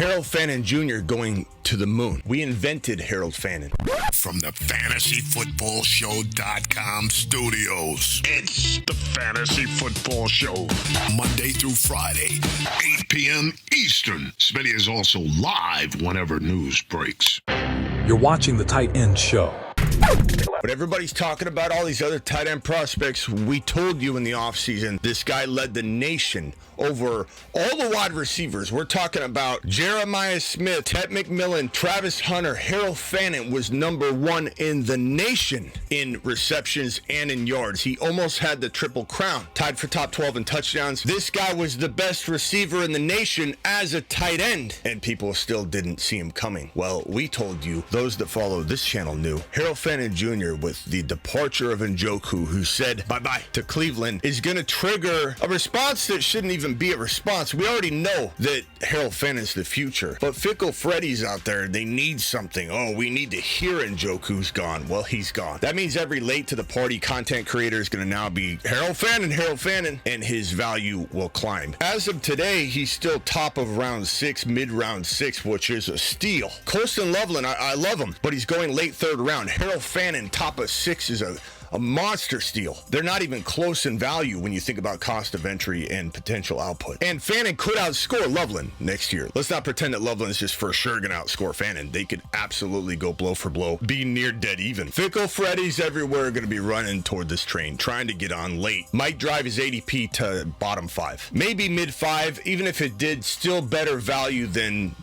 Harold Fannin Jr. going to the moon. We invented Harold Fannin. From the FantasyFootballShow.com studios, it's the Fantasy Football Show. Monday through Friday, 8 p.m. Eastern. Smitty is also live whenever news breaks. You're watching the Tight End Show. But everybody's talking about all these other tight end prospects. We told you in the offseason, this guy led the nation over all the wide receivers. We're talking about Jeremiah Smith, Ted McMillan, Travis Hunter. Harold Fannin was number one in the nation in receptions and in yards. He almost had the triple crown, tied for top 12 in touchdowns. This guy was the best receiver in the nation as a tight end, and people still didn't see him coming. Well, we told you, those that follow this channel knew. Harold Fannin Jr., with the departure of Njoku, who said bye-bye to Cleveland, is going to trigger a response that shouldn't even be a response. We already know that Harold Fannin's the future, but fickle Freddy's out there, they need something. Oh, we need to hear Njoku's gone. Well, he's gone. That means every late to the party content creator is going to now be Harold Fannin, and his value will climb. As of today, he's still top of round 6, mid-round 6, which is a steal. Colston Loveland, I love him, but he's going late third round. Harold Fannin, top of 6, is a monster steal. They're not even close in value when you think about cost of entry and potential output. And Fannin could outscore Loveland next year. Let's not pretend that Loveland is just for sure going to outscore Fannin. They could absolutely go blow for blow, be near dead even. Fickle Freddy's everywhere are going to be running toward this train, trying to get on late. Might drive his ADP to bottom 5, maybe mid 5. Even if it did, still better value than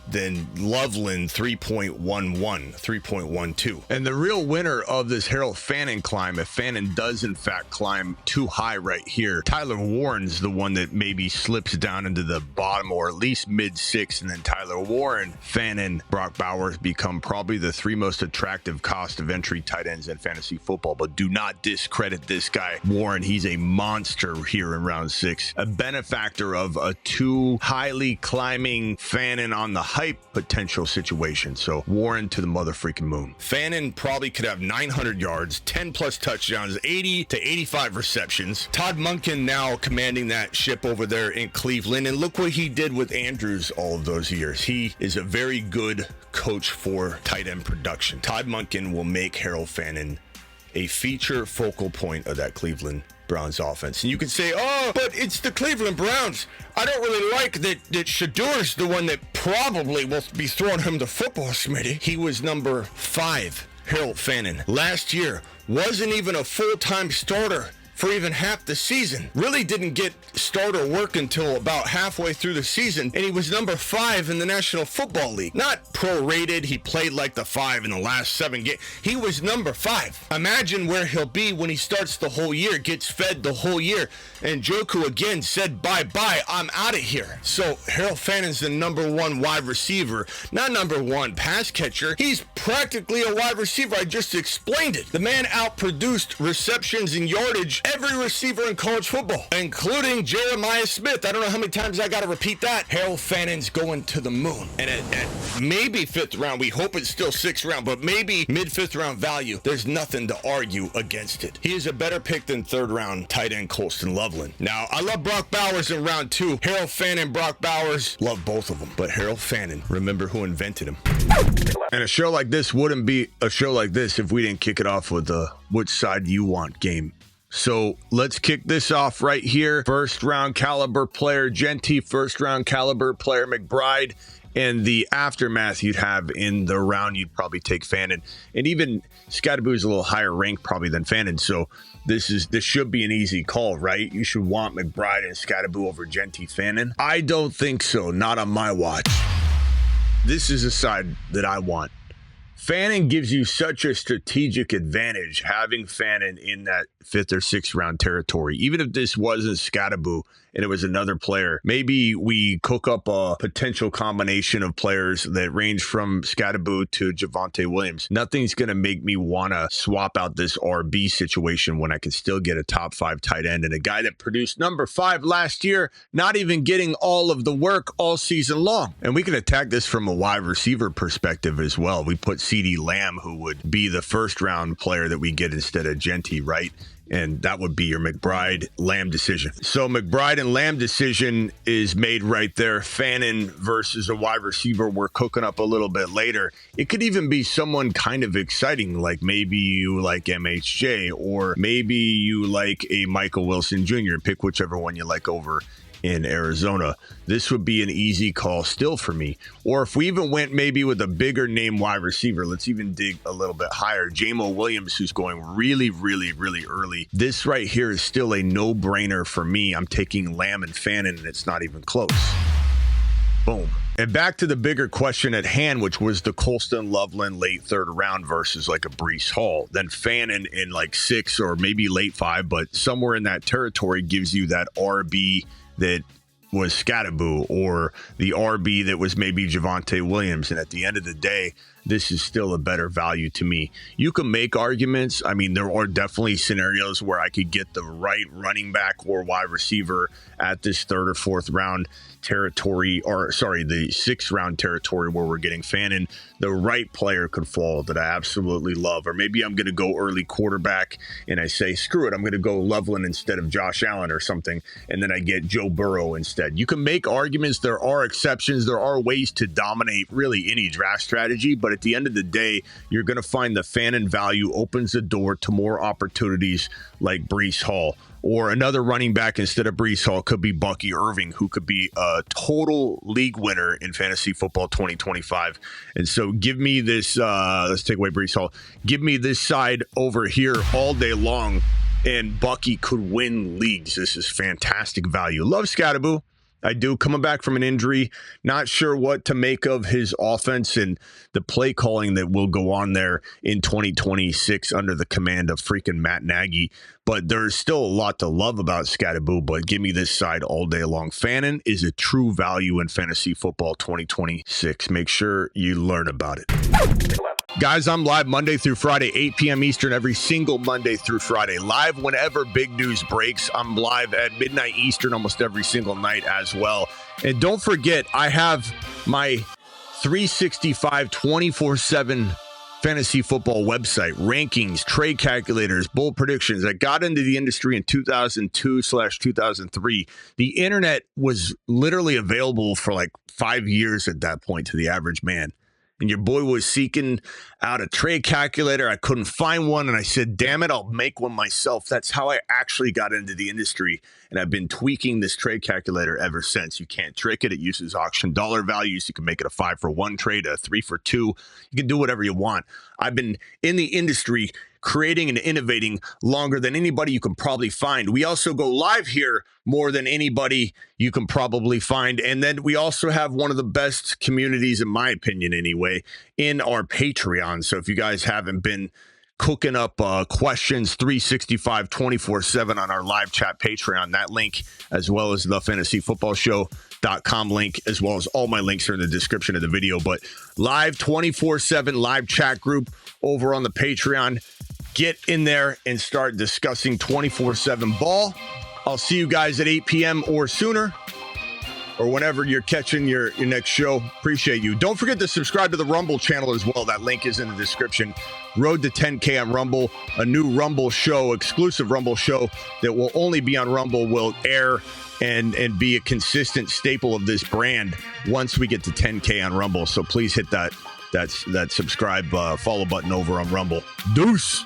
Loveland 3.11, 3.12. And the real winner of this Harold Fannin climb, if Fannin does in fact climb too high right here, Tyler Warren's the one that maybe slips down into the bottom or at least mid 6, and then Tyler Warren, Fannin, Brock Bowers become probably the 3 most attractive cost of entry tight ends in fantasy football. But do not discredit this guy Warren. He's a monster here in round 6, a benefactor of a too highly climbing Fannin on the hype potential situation. So Warren to the motherfreaking moon. Fannin probably could have 900 yards, 10 plus touchdowns, 80 to 85 receptions. Todd Monken now commanding that ship over there in Cleveland, and look what he did with Andrews all of those years. He is a very good coach for tight end production. Todd Monken will make Harold Fannin a feature focal point of that Cleveland Browns offense. And you can say, oh, but it's the Cleveland Browns. I don't really like that Shador's the one that probably will be throwing him the football, Smitty. He was number 5, Harold Fannin. Last year, wasn't even a full-time starter for even half the season. Really didn't get starter work until about halfway through the season, and he was number 5 in the National Football League. Not prorated, he played like the 5 in the last 7 games. He was number 5. Imagine where he'll be when he starts the whole year, gets fed the whole year, and Njoku again said, bye-bye, I'm out of here. So Harold Fannin's the number 1 wide receiver, not number 1 pass catcher. He's practically a wide receiver. I just explained it. The man outproduced receptions and yardage every receiver in college football, including Jeremiah Smith. I don't know how many times I got to repeat that. Harold Fannin's going to the moon. And at maybe 5th round, we hope it's still 6th round, but maybe mid 5th round value, there's nothing to argue against it. He is a better pick than 3rd round tight end Colston Loveland. Now, I love Brock Bowers in round 2. Harold Fannin, Brock Bowers, love both of them. But Harold Fannin, remember who invented him. And a show like this wouldn't be a show like this if we didn't kick it off with a which side you want game. So let's kick this off right here. 1st round caliber player Genty, 1st round caliber player McBride, and the aftermath you'd have in the round, you'd probably take Fannin. And even Scadaboo's a little higher ranked probably than Fannin. So this should be an easy call, right? You should want McBride and Scadaboo over Genty Fannin. I don't think so, not on my watch. This is a side that I want. Fannin gives you such a strategic advantage having Fannin in that 5th or 6th round territory. Even if this wasn't Scadaboo and it was another player, maybe we cook up a potential combination of players that range from Scadaboo to Javonte Williams. Nothing's going to make me want to swap out this RB situation when I can still get a top 5 tight end and a guy that produced number 5 last year, not even getting all of the work all season long. And we can attack this from a wide receiver perspective as well. We put CeeDee Lamb, who would be the 1st round player that we get instead of Genty, right, And that would be your McBride-Lamb decision. So McBride and Lamb decision is made right there. Fannin versus a wide receiver we're cooking up a little bit later. It could even be someone kind of exciting, like maybe you like MHJ, or maybe you like a Michael Wilson Jr. Pick whichever one you like over in Arizona. This would be an easy call still for me. Or if we even went maybe with a bigger name wide receiver, let's even dig a little bit higher. Jamo Williams, who's going really, really, really early. This right here is still a no-brainer for me. I'm taking Lamb and Fannin, and it's not even close. Boom. And back to the bigger question at hand, which was the Colston Loveland late third round versus like a Breece Hall. Then Fannin in like 6 or maybe late 5, but somewhere in that territory gives you that RB that was Scattaboo, or the RB that was maybe Javonte Williams. And at the end of the day, this is still a better value to me. You can make arguments. I mean, there are definitely scenarios where I could get the right running back or wide receiver at this 3rd or 4th round territory, or sorry, the 6th round territory where we're getting Fannin. The right player could fall that I absolutely love. Or maybe I'm going to go early quarterback and I say, screw it, I'm going to go Loveland instead of Josh Allen or something. And then I get Joe Burrow instead. You can make arguments. There are exceptions. There are ways to dominate really any draft strategy. But at the end of the day, you're going to find the Fannin value opens the door to more opportunities like Breece Hall. Or another running back instead of Breece Hall could be Bucky Irving, who could be a total league winner in fantasy football 2025. And so give me this, let's take away Breece Hall. Give me this side over here all day long, and Bucky could win leagues. This is fantastic value. Love Scattaboo. I do. Coming back from an injury, not sure what to make of his offense and the play calling that will go on there in 2026 under the command of freaking Matt Nagy. But there's still a lot to love about Scattaboo, but give me this side all day long. Fannin is a true value in fantasy football 2026. Make sure you learn about it. Guys, I'm live Monday through Friday, 8 p.m. Eastern, every single Monday through Friday. Live whenever big news breaks. I'm live at midnight Eastern almost every single night as well. And don't forget, I have my 365 24/7 fantasy football website, rankings, trade calculators, bold predictions. I got into the industry in 2002/2003. The internet was literally available for like 5 years at that point to the average man. And your boy was seeking out a trade calculator. I couldn't find one. And I said, damn it, I'll make one myself. That's how I actually got into the industry. And I've been tweaking this trade calculator ever since. You can't trick it. It uses auction dollar values. You can make it a 5-for-1 trade, a 3-for-2. You can do whatever you want. I've been in the industry creating and innovating longer than anybody you can probably find. We also go live here more than anybody you can probably find. And then we also have one of the best communities, in my opinion anyway, in our Patreon. So if you guys haven't been cooking up questions 365 24/7 on our live chat Patreon, that link, as well as the fantasyfootballshow.com link, as well as all my links are in the description of the video. But live 24/7 live chat group over on the Patreon. Get in there and start discussing 24/7 ball. I'll see you guys at 8 p.m. or sooner, or whenever you're catching your next show. Appreciate you. Don't forget to subscribe to the Rumble channel as well. That link is in the description. Road to 10K on Rumble, a new Rumble show, exclusive Rumble show that will only be on Rumble, will air and be a consistent staple of this brand once we get to 10K on Rumble. So please hit that subscribe, follow button over on Rumble. Deuce.